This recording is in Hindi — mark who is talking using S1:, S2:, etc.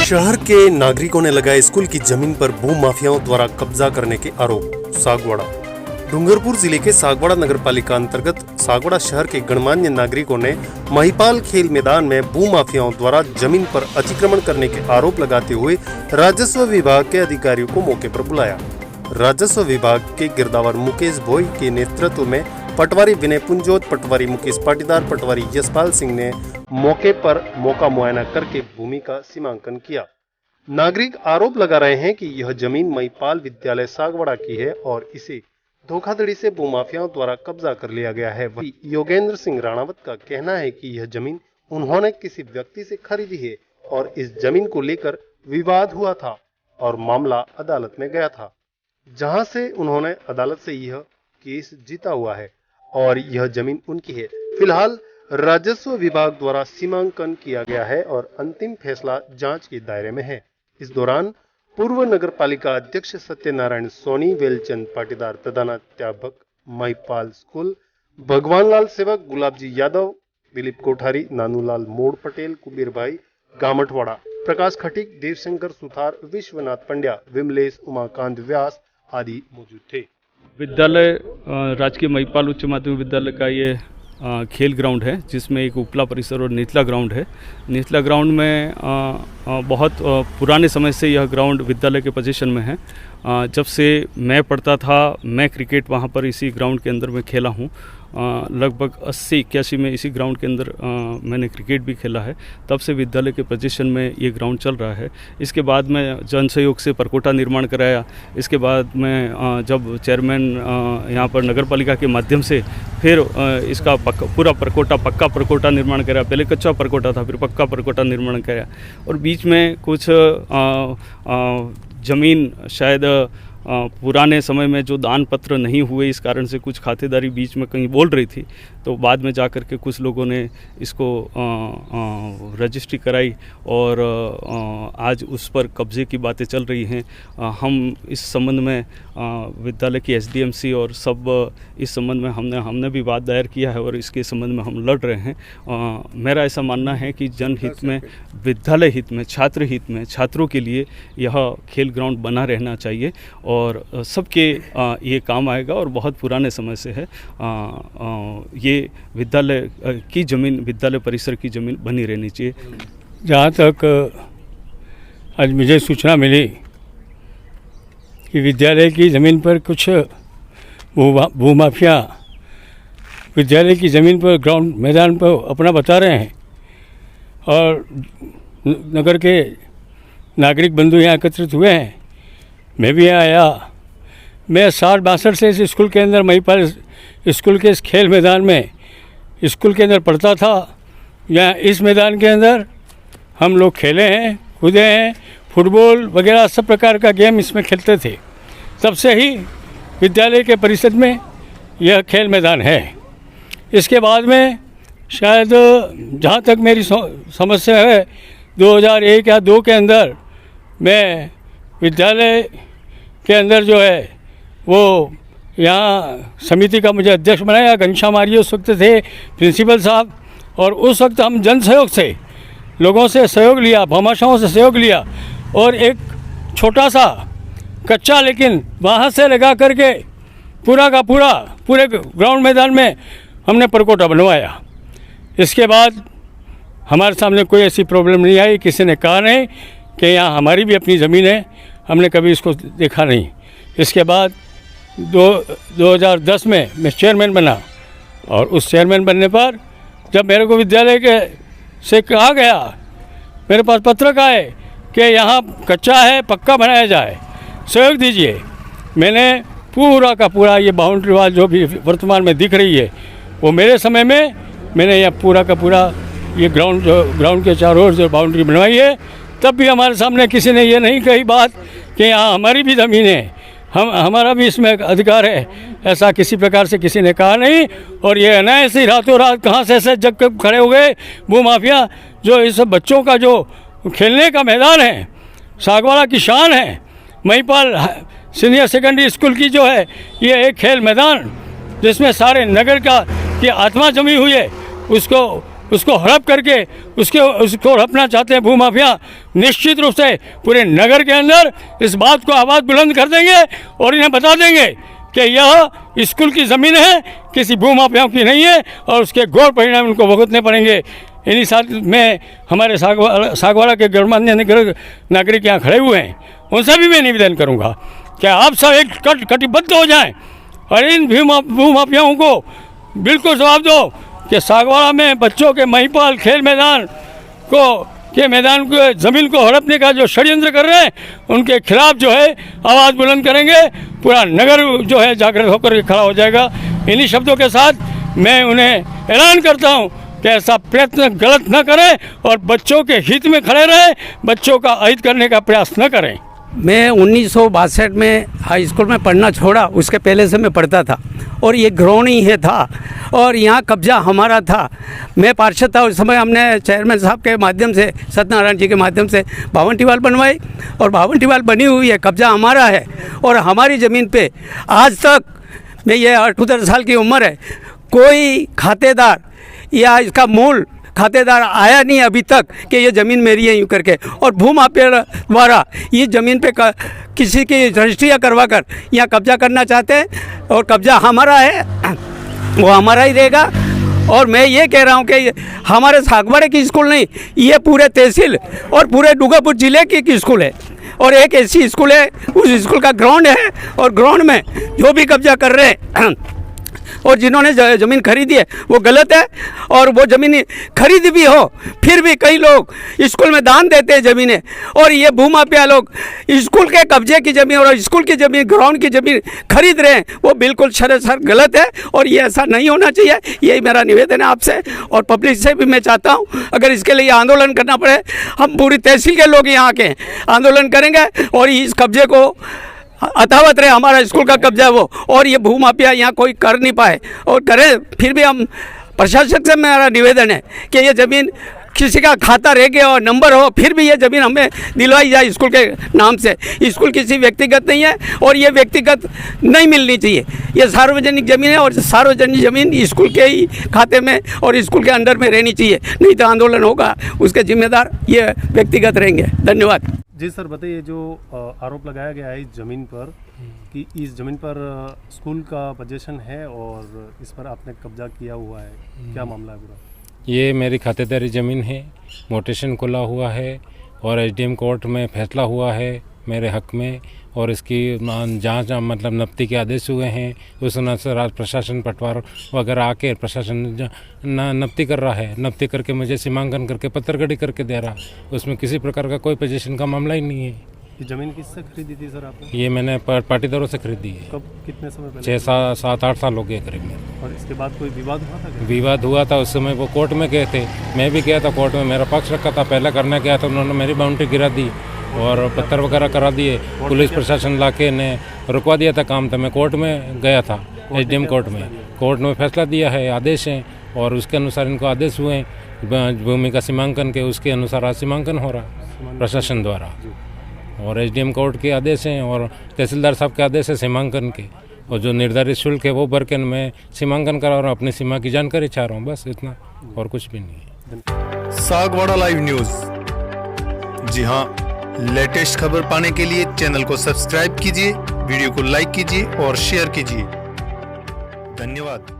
S1: शहर के नागरिकों ने लगाए स्कूल की जमीन पर भू माफियाओं द्वारा कब्जा करने के आरोप। सागवाड़ा डूंगरपुर जिले के सागवाड़ा नगर पालिका अंतर्गत सागवाड़ा शहर के गणमान्य नागरिकों ने महिपाल खेल मैदान में भू माफियाओं द्वारा जमीन पर अतिक्रमण करने के आरोप लगाते हुए राजस्व विभाग के अधिकारियों को मौके पर बुलाया। राजस्व विभाग के गिरदावर मुकेश भोई के नेतृत्व में पटवारी विनय पुंजोत, पटवारी मुकेश पाटीदार, पटवारी यशपाल सिंह ने मौके पर मौका मुआयना करके भूमि का सीमांकन किया। नागरिक आरोप लगा रहे हैं कि यह जमीन महिपाल विद्यालय सागवाड़ा की है और इसे धोखाधड़ी से भूमाफियाओं द्वारा कब्जा कर लिया गया है। वही योगेंद्र सिंह राणावत का कहना है कि यह जमीन उन्होंने किसी व्यक्ति से खरीदी है और इस जमीन को लेकर विवाद हुआ था और मामला अदालत में गया था, जहां से उन्होंने अदालत से यह केस जीता हुआ है और यह जमीन उनकी है। फिलहाल राजस्व विभाग द्वारा सीमांकन किया गया है और अंतिम फैसला जांच के दायरे में है। इस दौरान पूर्व नगर पालिका अध्यक्ष सत्यनारायण सोनी, वेलचंद पाटीदार, प्रधानाध्यापक महिपाल स्कूल, भगवान लाल सेवक, गुलाब जी यादव, दिलीप कोठारी, नानूलाल मोड़ पटेल, कुबीर भाई गामठवाड़ा, प्रकाश खटीक, देवशंकर सुथार, विश्वनाथ पंड्या, विमलेश, उमाकांत व्यास आदि मौजूद थे।
S2: विद्यालय राजकीय महिपाल उच्च माध्यमिक विद्यालय का ये खेल ग्राउंड है, जिसमें एक उपला परिसर और निचला ग्राउंड है। निचला ग्राउंड में बहुत पुराने समय से यह ग्राउंड विद्यालय के पोजीशन में है। जब से मैं पढ़ता था, मैं क्रिकेट वहाँ पर इसी ग्राउंड के अंदर में खेला हूँ। लगभग 80-81 में इसी ग्राउंड के अंदर मैंने क्रिकेट भी खेला है। तब से विद्यालय के पोजीशन में ये ग्राउंड चल रहा है। इसके बाद मैं जन सहयोग से परकोटा निर्माण कराया। इसके बाद मैं जब चेयरमैन यहाँ पर नगर पालिका के माध्यम से फिर इसका पूरा पक्का परकोटा निर्माण कराया। पहले कच्चा परकोटा था, फिर पक्का परकोटा निर्माण कराया और बीच में कुछ ज़मीन शायद पुराने समय में जो दान पत्र नहीं हुए, इस कारण से कुछ खातेदारी बीच में कहीं बोल रही थी। तो बाद में जा कर के कुछ लोगों ने इसको रजिस्ट्री कराई और आज उस पर कब्जे की बातें चल रही हैं। हम इस संबंध में विद्यालय की एसडीएमसी और सब इस संबंध में हमने भी बात दायर किया है और इसके संबंध में हम लड़ रहे हैं। मेरा ऐसा मानना है कि जनहित में, विद्यालय हित में, छात्र हित में, छात्रों के लिए यह खेल ग्राउंड बना रहना चाहिए और सबके ये काम आएगा और बहुत पुराने समय से है। ये विद्यालय की ज़मीन, विद्यालय परिसर की ज़मीन बनी रहनी चाहिए।
S3: जहाँ तक आज मुझे सूचना मिली कि विद्यालय की ज़मीन पर कुछ भूमाफिया विद्यालय की ज़मीन पर ग्राउंड मैदान पर अपना बता रहे हैं और नगर के नागरिक बंधु यहाँ एकत्रित हुए हैं। मैं भी यहाँ आया। मैं 60-62 से इस स्कूल के अंदर, महिपाल स्कूल के इस खेल मैदान में स्कूल के अंदर पढ़ता था। यहाँ इस मैदान के अंदर हम लोग खेले हैं, कूदे हैं, फुटबॉल वगैरह सब प्रकार का गेम इसमें खेलते थे। तब से ही विद्यालय के परिषद में यह खेल मैदान है। इसके बाद में शायद जहाँ तक मेरी समझ से है 2001 या 2 के अंदर मैं विद्यालय के अंदर जो है वो यहाँ समिति का मुझे अध्यक्ष बनाया। घनश्याम आर्य उस वक्त थे प्रिंसिपल साहब और उस वक्त हम जन सहयोग से लोगों से सहयोग लिया, भामाशाहों से सहयोग लिया और एक छोटा सा कच्चा लेकिन वहाँ से लगा करके पूरा का पूरा पूरे ग्राउंड मैदान में हमने परकोटा बनवाया। इसके बाद हमारे सामने कोई ऐसी प्रॉब्लम नहीं आई। किसी ने कहा नहीं कि यहाँ हमारी भी अपनी ज़मीन है, हमने कभी इसको देखा नहीं। इसके बाद 2010 में मैं चेयरमैन बना और उस चेयरमैन बनने पर जब मेरे को विद्यालय के से कहा गया, मेरे पास पत्रक आए कि यहाँ कच्चा है, पक्का बनाया जाए, सहयोग दीजिए। मैंने पूरा का पूरा ये बाउंड्री वाल जो भी वर्तमान में दिख रही है वो मेरे समय में मैंने यह पूरा का पूरा ये ग्राउंड के चारों ओर जो बाउंड्री बनवाई है। तब भी हमारे सामने किसी ने ये नहीं कही बात कि यहाँ हमारी भी ज़मीन है, हमारा भी इसमें अधिकार है। ऐसा किसी प्रकार से किसी ने कहा नहीं और ये अनायास ही रातों रात कहाँ से ऐसे जग खड़े हो गए भूमाफिया, जो इस बच्चों का जो खेलने का मैदान है, सागवाड़ा की शान है। महिपाल सीनियर सेकेंडरी स्कूल की जो है ये एक खेल मैदान जिसमें सारे नगर की आत्मा जमी हुई है, उसको उसको हड़प करके उसको हड़पना चाहते हैं भूमाफिया, निश्चित रूप से पूरे नगर के अंदर इस बात को आवाज़ बुलंद कर देंगे और इन्हें बता देंगे कि यह स्कूल की ज़मीन है, किसी भूमाफियाओं की नहीं है और उसके घोर परिणाम उनको भुगतने पड़ेंगे। इन्हीं साथ में हमारे सागवाड़ा के गणमान्य नागरिक यहाँ खड़े हुए हैं, उनसे भी मैं निवेदन करूँगा कि आप सब एक कटिबद्ध हो जाएं और इन भूमाफियाओं को बिल्कुल जवाब दो कि सागवाड़ा में बच्चों के महिपाल खेल मैदान को ज़मीन को हड़पने का जो षड्यंत्र कर रहे हैं उनके खिलाफ जो है आवाज़ बुलंद करेंगे। पूरा नगर जो है जागृत होकर के खड़ा हो जाएगा। इन्हीं शब्दों के साथ मैं उन्हें ऐलान करता हूँ कि ऐसा प्रयत्न गलत न करें और बच्चों के हित में खड़े रहें, बच्चों का अहित करने का प्रयास न करें।
S4: मैं 1962 में हाई स्कूल में पढ़ना छोड़ा, उसके पहले से मैं पढ़ता था और ये ग्राउंड ही है था और यहाँ कब्जा हमारा था। मैं पार्षद था उस समय, हमने चेयरमैन साहब के माध्यम से, सत्यनारायण जी के माध्यम से बावन टीवाल बनवाई और बावन टीवाल बनी हुई है, कब्जा हमारा है और हमारी ज़मीन पे आज तक, मैं ये 78 साल की उम्र है, कोई खातेदार या इसका मूल खातेदार आया नहीं अभी तक कि ये ज़मीन मेरी है यूँ करके। और भूमाफिया द्वारा ये ज़मीन पे किसी की रजिस्ट्रियाँ करवा कर यहाँ कब्जा करना चाहते हैं और कब्जा हमारा है, वो हमारा ही रहेगा। और मैं ये कह रहा हूँ कि हमारे सागवाड़े की स्कूल नहीं, ये पूरे तहसील और पूरे डूंगरपुर ज़िले की स्कूल है और एक ऐसी स्कूल है, उस स्कूल का ग्राउंड है और ग्राउंड में जो भी कब्जा कर रहे हैं और जिन्होंने ज़मीन खरीदी है वो गलत है। और वो ज़मीन खरीदी भी हो फिर भी कई लोग स्कूल में दान देते हैं ज़मीनें, और ये भूमाफिया लोग स्कूल के कब्जे की ज़मीन और स्कूल की ज़मीन, ग्राउंड की ज़मीन खरीद रहे हैं, वो बिल्कुल सरासर गलत है और ये ऐसा नहीं होना चाहिए। यही मेरा निवेदन है आपसे और पब्लिक से भी मैं चाहता हूँ, अगर इसके लिए आंदोलन करना पड़े, हम पूरी तहसील के लोग यहाँ के आंदोलन करेंगे और इस कब्जे को अथावत रहे, हमारा स्कूल का कब्जा वो, और ये भूमाफिया यहाँ कोई कर नहीं पाए और करे फिर भी हम प्रशासन से मेरा निवेदन है कि ये ज़मीन किसी का खाता रह गया और नंबर हो फिर भी ये ज़मीन हमें दिलवाई जाए स्कूल के नाम से। स्कूल किसी व्यक्तिगत नहीं है और ये व्यक्तिगत नहीं मिलनी चाहिए, ये सार्वजनिक ज़मीन है और सार्वजनिक ज़मीन स्कूल के ही खाते में और स्कूल के अंडर में रहनी चाहिए, नहीं तो आंदोलन होगा, उसके जिम्मेदार ये व्यक्तिगत रहेंगे। धन्यवाद।
S1: जी सर, बताइए, जो आरोप लगाया गया है इस ज़मीन पर कि इस ज़मीन पर स्कूल का पोजीशन है और इस पर आपने कब्जा किया हुआ है, क्या मामला है पूरा?
S5: ये मेरी खातेदारी ज़मीन है, मोटेशन खुला हुआ है और एसडीएम कोर्ट में फैसला हुआ है मेरे हक में और इसकी जांच मतलब नफ्ती के आदेश हुए हैं। उस अनुसार आज प्रशासन पटवार वगैरह आके प्रशासन नफ्ती कर रहा है, नफ्ती करके मुझे सीमांकन करके पत्थरगढ़ी करके दे रहा, उसमें किसी प्रकार का कोई पोजीशन का मामला ही नहीं है।
S1: ये ज़मीन किससे खरीदी थी सर आपने?
S5: ये मैंने पाटीदारों से खरीदी है।
S1: कब, कितने समय पहले?
S5: 6-7-8 साल हो गए करीब में।
S1: और इसके बाद कोई विवाद हुआ था क्या?
S5: विवाद हुआ था, उस समय वो कोर्ट में गए थे, मैं भी गया था कोर्ट में, मेरा पक्ष रखा था, पहले करने गया था, उन्होंने मेरी बाउंड्री गिरा दी और पत्थर वगैरह करा दिए, पुलिस प्रशासन लाके ने रुकवा दिया था काम, था मैं कोर्ट में गया था, एसडीएम कोर्ट में फैसला दिया है, आदेश हैं और उसके अनुसार इनको आदेश हुए भूमि का सीमांकन के, उसके अनुसार आज सीमांकन हो रहा प्रशासन द्वारा और एसडीएम कोर्ट के आदेश हैं और तहसीलदार साहब के आदेश है सीमांकन के, और जो निर्धारित शुल्क है वो भर के मैं सीमांकन करा रहा हूँ, अपनी सीमा की जानकारी चाह रहा हूँ, बस इतना और कुछ भी नहीं है।
S6: सागवाड़ा लाइव न्यूज, जी हाँ, लेटेस्ट खबर पाने के लिए चैनल को सब्सक्राइब कीजिए, वीडियो को लाइक कीजिए और शेयर कीजिए। धन्यवाद।